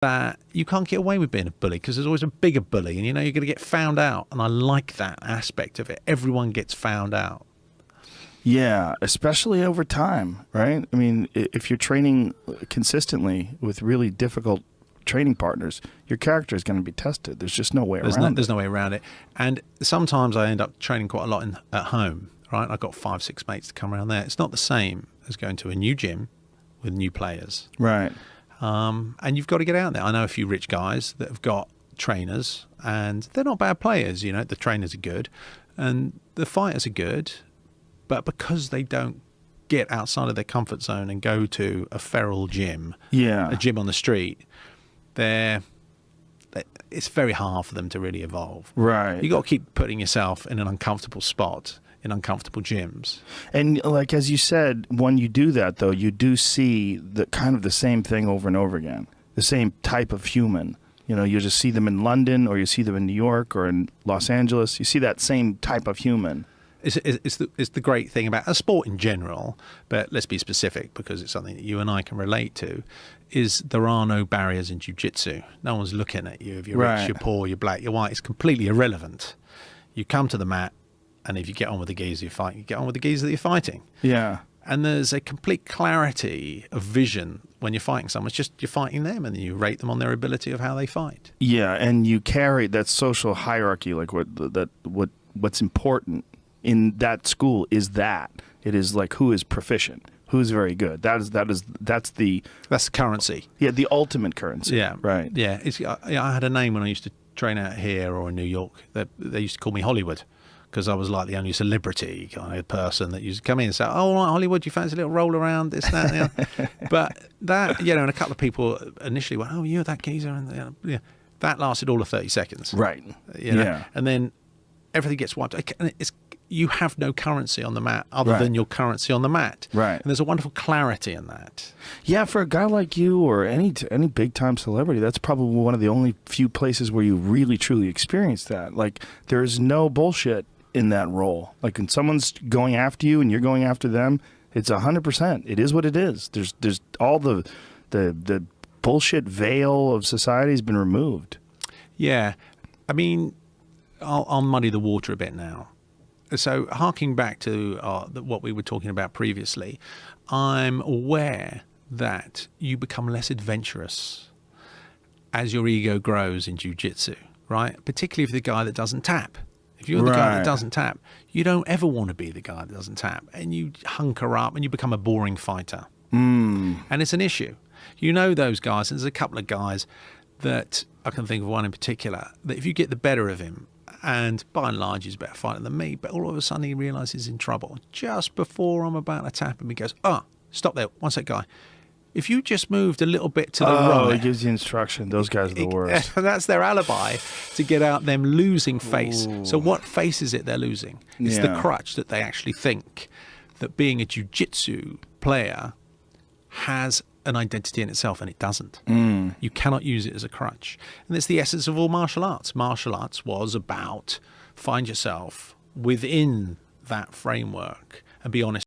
that you can't get away with being a bully because there's always a bigger bully, and you know you're going to get found out. And I like that aspect of it. Everyone gets found out. Yeah, especially over time, right? I mean, if you're training consistently with really difficult training partners, your character is going to be tested. There's just no way around it. There's no way around it. And sometimes I end up training quite a lot at home, right? I've got 5, 6 mates to come around there. It's not the same as going to a new gym with new players. Right. And you've got to get out there. I know a few rich guys that have got trainers, and they're not bad players. You know, the trainers are good and the fighters are good, but because they don't get outside of their comfort zone and go to a feral gym, a gym on the street, it's very hard for them to really evolve. Right. You got to keep putting yourself in an uncomfortable spot in uncomfortable gyms. And like, as you said, when you do that, though, you do see the kind of the same thing over and over again, the same type of human. You know, you just see them in London, or you see them in New York or in Los Angeles. You see that same type of human. It's the great thing about a sport in general, but let's be specific because it's something that you and I can relate to, is there are no barriers in jiu-jitsu. No one's looking at you if you're rich, you're poor, you're black, you're white. It's completely irrelevant. You come to the mat, and if you get on with the geezer you fight, you get on with the geezer that you're fighting. Yeah. And there's a complete clarity of vision when you're fighting someone. It's just you're fighting them, and you rate them on their ability of how they fight. Yeah, and you carry that social hierarchy, like what's important in that school is that it is like who is proficient, who's very good. That's the currency. Yeah, the ultimate currency. Yeah, right. Yeah, I had a name when I used to train out here or in New York. They used to call me Hollywood, because I was like the only celebrity kind of person that used to come in and say, "Oh, right, Hollywood, you fancy a little roll around, this, that, you know." But that, you know, and a couple of people initially went, "Oh, you're that geezer," and you know, yeah, that lasted all of 30 seconds, right? You know? Yeah, and then everything gets wiped. And you have no currency on the mat other than your currency on the mat, right? And there's a wonderful clarity in that. Yeah, for a guy like you or any big time celebrity, that's probably one of the only few places where you really truly experience that. Like, there's no bullshit in that role. Like, when someone's going after you and you're going after them, it's 100%. It is what it is. There's all the bullshit veil of society has been removed. Yeah, I mean, I'll muddy the water a bit now. So, harking back to what we were talking about previously, I'm aware that you become less adventurous as your ego grows in jiu-jitsu, right? Particularly if you're the guy that doesn't tap. If you're the guy that doesn't tap, you don't ever want to be the guy that doesn't tap, and you hunker up and you become a boring fighter. And it's an issue. You know those guys, and there's a couple of guys that I can think of one in particular, that if you get the better of him, and by and large he's a better fighter than me, but all of a sudden he realizes he's in trouble. Just before I'm about to tap him, he goes, "Oh, stop there, one sec, guy. If you just moved a little bit to the right..." He gives you instruction. Those guys are the worst. That's their alibi to get out them losing face. Ooh. So what face is it they're losing? It's the crutch that they actually think that being a jiu-jitsu player has an identity in itself, and it doesn't. You cannot use it as a crutch. And it's the essence of all martial arts. Martial arts was about find yourself within that framework and be honest